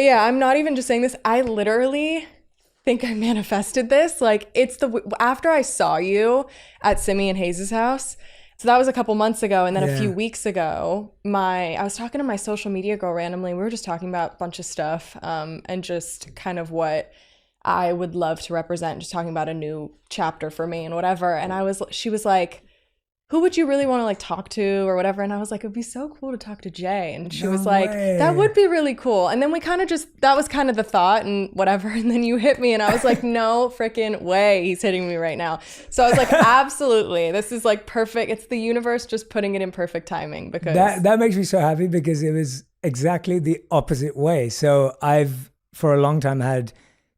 Yeah, I'm not even just saying this. I literally think I manifested this. Like, after I saw you at Simi and Hayes' house, so that was a couple months ago. And then a few weeks ago, I was talking to my social media girl randomly. We were just talking about a bunch of stuff and just kind of what I would love to represent, just talking about a new chapter for me and whatever. And she was like, who would you really want to like talk to or whatever? And I was like, it'd be so cool to talk to Jay. And she was like, that would be really cool. And then we kind of that was kind of the thought and whatever. And then you hit me and I was like, no freaking way he's hitting me right now. So I was like, absolutely. This is like perfect. It's the universe just putting it in perfect timing because that makes me so happy because it was exactly the opposite way. So I've, for a long time, had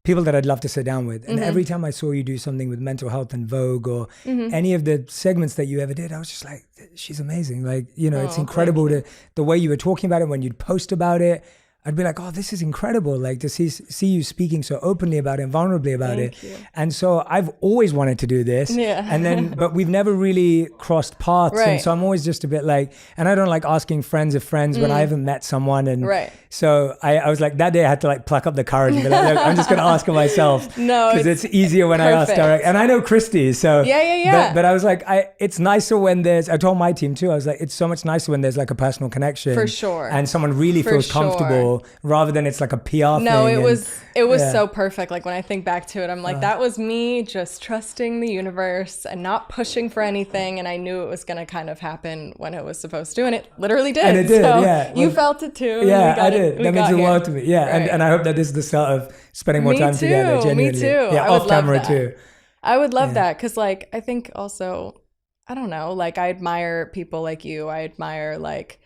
people that I'd love to sit down with. And every time I saw you do something with mental health and Vogue or any of the segments that you ever did, I was just like, she's amazing. Like, you know, it's incredible the way you were talking about it when you'd post about it. I'd be like, oh, this is incredible. Like to see you speaking so openly about it and vulnerably about it. And so I've always wanted to do this. Yeah. And then, but we've never really crossed paths. Right. And so I'm always just a bit like, and I don't like asking friends of friends when I haven't met someone. And so I was like, that day I had to like pluck up the courage and be like, look, I'm just going to ask her myself. No, because it's easier when I ask direct. And I know Christy. So yeah. But I was like, it's nicer when I told my team too, I was like, it's so much nicer when there's like a personal connection. For sure. And someone really feels comfortable rather than it's like a PR thing. No, it was so perfect. Like when I think back to it, I'm like, that was me just trusting the universe and not pushing for anything. And I knew it was going to kind of happen when it was supposed to. And it literally did. And it did, so you felt it too. Yeah, I did. That means the world to me. Yeah. Right. And I hope that this is the start of spending more time together. Genuinely. Me too. Yeah, off camera too. I would love that. Cause like, I think also, I don't know, like I admire people like you. I admire like,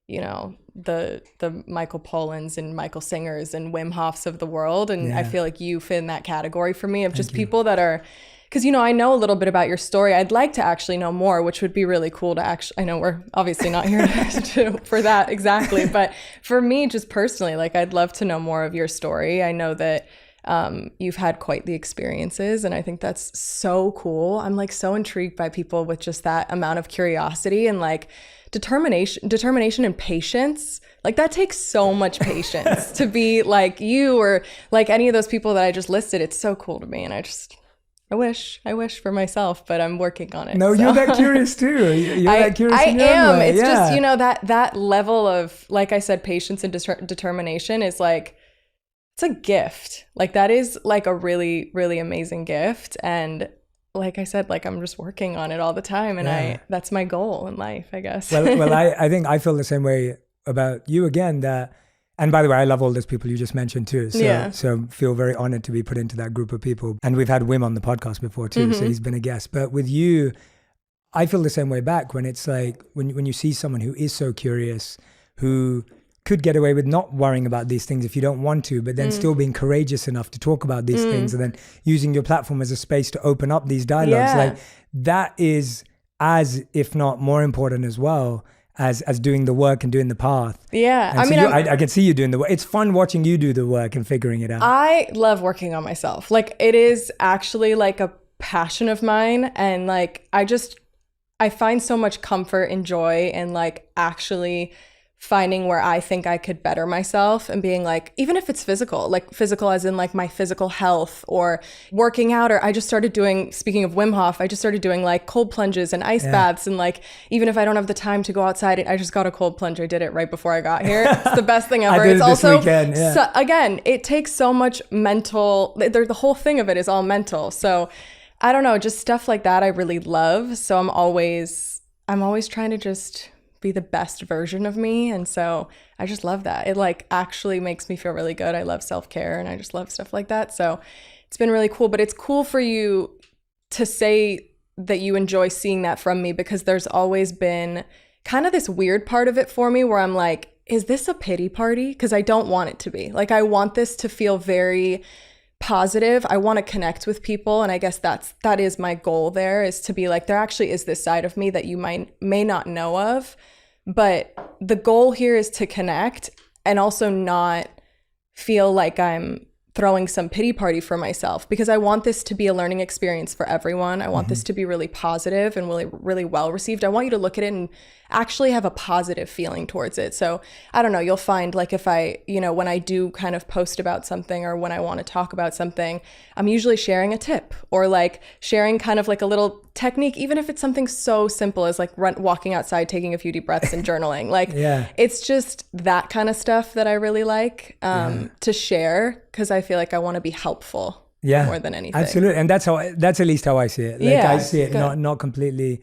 you know, the Michael Pollans and Michael Singers and Wim Hofs of the world. And I feel like you fit in that category for me of just people that are, because, you know, I know a little bit about your story. I'd like to actually know more, which would be really cool to actually, I know we're obviously not here for that exactly. But for me, just personally, like I'd love to know more of your story. I know that you've had quite the experiences and I think that's so cool. I'm like so intrigued by people with just that amount of curiosity and like determination and patience. Like that takes so much patience to be like you or like any of those people that I just listed. It's so cool to me. And I wish for myself, but I'm working on it. No, so. You're that curious too. You're that curious in your own way. It's just, you know, that level of, like I said, patience and determination is like, it's a gift. Like that is like a really, really amazing gift. And like I said, like I'm just working on it all the time. And that's my goal in life, I guess. Well, I think I feel the same way about you again, that, and by the way, I love all those people you just mentioned too. So feel very honored to be put into that group of people. And we've had Wim on the podcast before too. So he's been a guest, but with you, I feel the same way back when it's like, when you see someone who is so curious, who could get away with not worrying about these things if you don't want to, but then still being courageous enough to talk about these things and then using your platform as a space to open up these dialogues. Like that is as, if not more important as well as doing the work and doing the path. Yeah. And I mean, I can see you doing the work. It's fun watching you do the work and figuring it out. I love working on myself. Like it is actually like a passion of mine. And like, I find so much comfort and joy in like actually finding where I think I could better myself and being like, even if it's physical as in like my physical health or working out, or I just started doing, speaking of Wim Hof, I just started doing like cold plunges and ice baths. And like, even if I don't have the time to go outside, I just got a cold plunge. I did it right before I got here. It's the best thing ever. It's also, so, again, it takes so much mental, the whole thing of it is all mental. So I don't know, just stuff like that I really love. So I'm always trying to just be the best version of me. And so I just love that. It like actually makes me feel really good. I love self-care and I just love stuff like that. So it's been really cool, but it's cool for you to say that you enjoy seeing that from me, because there's always been kind of this weird part of it for me where I'm like, is this a pity party? Because I don't want it to be. Like I want this to feel very positive. I want to connect with people, and I guess that is my goal there, is to be like, there actually is this side of me that you may not know of, but the goal here is to connect and also not feel like I'm throwing some pity party for myself, because I want this to be a learning experience for everyone. I want this to be really positive and really, really well received. I want you to look at it actually have a positive feeling towards it. So I don't know, you'll find like if I, when I do kind of post about something or when I want to talk about something, I'm usually sharing a tip or like sharing kind of like a little technique, even if it's something so simple as like walking outside, taking a few deep breaths and journaling. Like it's just that kind of stuff that I really like to share, because I feel like I want to be helpful more than anything. Absolutely. And that's at least how I see it. Like I see it not completely,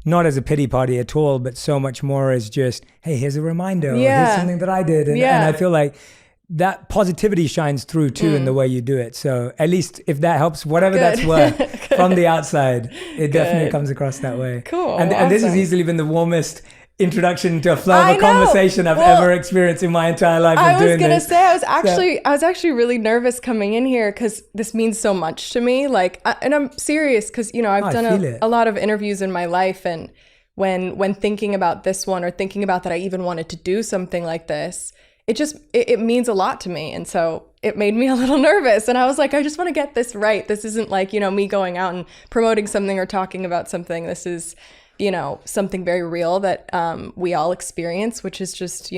not as a pity party at all, but so much more as just, hey, here's a reminder. Or here's something that I did. And I feel like that positivity shines through too in the way you do it. So at least if that helps, whatever that's worth from the outside, it definitely comes across that way. Cool. And this has easily been the warmest introduction to a flow of a conversation I've ever experienced in my entire life. I was going to say, I was actually really nervous coming in here because this means so much to me. Like, and I'm serious because, I've done a lot of interviews in my life. And when thinking about this one or thinking about that I even wanted to do something like this, it means a lot to me. And so it made me a little nervous. And I was like, I just want to get this right. This isn't like, me going out and promoting something or talking about something. This is, something very real that we all experience, which is just,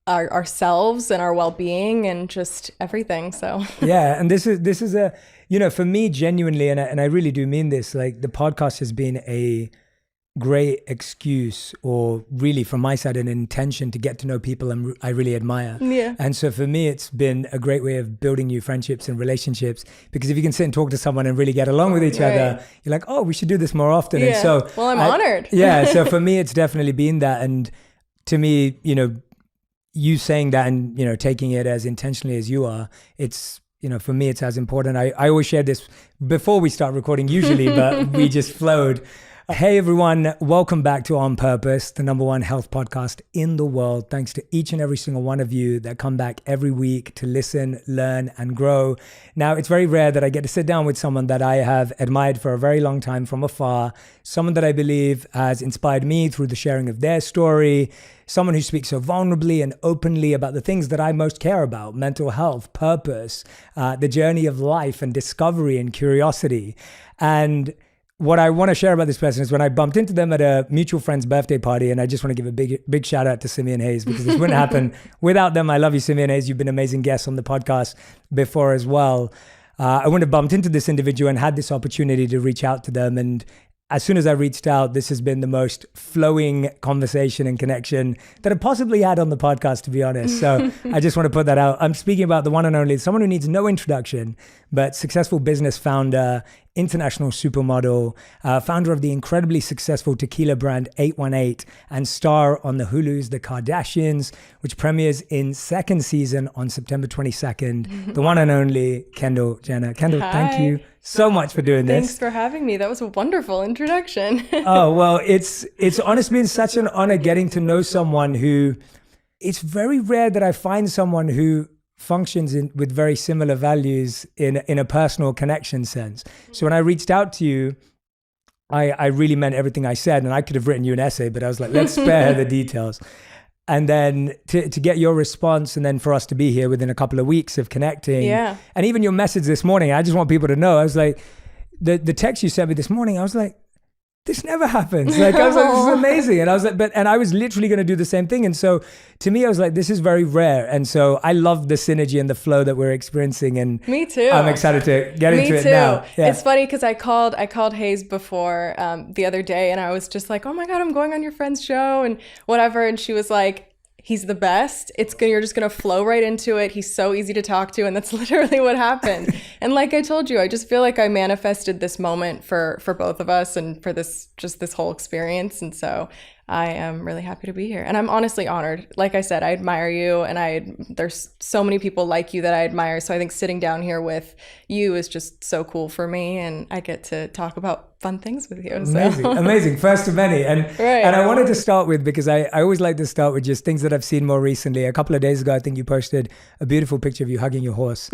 ourselves and our well-being and just everything. So and this is a, for me genuinely, and I really do mean this, like the podcast has been a great excuse, or really from my side an intention to get to know people I really admire. And so for me it's been a great way of building new friendships and relationships, because if you can sit and talk to someone and really get along with each other, you're like, oh, we should do this more often. And so I'm honored. So for me it's definitely been that. And to me, you saying that and taking it as intentionally as you are, it's for me it's as important. I always share this before we start recording usually, but we just flowed. Hey everyone, welcome back to On Purpose, the #1 health podcast in the world. Thanks to each and every single one of you that come back every week to listen, learn, and grow. Now, it's very rare that I get to sit down with someone that I have admired for a very long time from afar, someone that I believe has inspired me through the sharing of their story, someone who speaks so vulnerably and openly about the things that I most care about: mental health, purpose, the journey of life and discovery and curiosity. And what I want to share about this person is when I bumped into them at a mutual friend's birthday party, and I just want to give a big shout out to Simeon Hayes, because this wouldn't happen without them. I love you, Simeon Hayes. You've been amazing guests on the podcast before as well. I wouldn't have bumped into this individual and had this opportunity to reach out to them. And as soon as I reached out, this has been the most flowing conversation and connection that I possibly had on the podcast, to be honest. So I just want to put that out. I'm speaking about the one and only, someone who needs no introduction, but successful business founder, international supermodel, founder of the incredibly successful tequila brand 818, and star on the Hulu's The Kardashians, which premieres in second season on September 22nd. The one and only Kendall Jenner. Kendall, thank you so much for doing this. Thanks for having me. That was a wonderful introduction. Oh, well, it's honestly been such an honor getting to know someone who, it's very rare that I find someone who functions with very similar values in a personal connection sense. So when I reached out to you, I really meant everything I said, and I could have written you an essay, but I was like, let's spare her the details. And then to get your response, and then for us to be here within a couple of weeks of connecting. And even your message this morning, I just want people to know, I was like, the text you sent me this morning, I was like, this never happens. Like, I was like, this is amazing. And I was like, and I was literally going to do the same thing. And so to me, I was like, this is very rare. And so I love the synergy and the flow that we're experiencing. And me too. I'm excited to get into it now. It's funny because I called Hayes before the other day, and I was just like, oh my God, I'm going on your friend's show and whatever. And she was like, he's the best. You're just going to flow right into it. He's so easy to talk to. And that's literally what happened. And like I told you, I just feel like I manifested this moment for both of us and for this whole experience. And so I am really happy to be here. And I'm honestly honored. Like I said, I admire you, and there's so many people like you that I admire. So I think sitting down here with you is just so cool for me, and I get to talk about fun things with you. So. Amazing. First of many. And I wanted to start with, because I always like to start with just things that I've seen more recently. A couple of days ago, I think you posted a beautiful picture of you hugging your horse.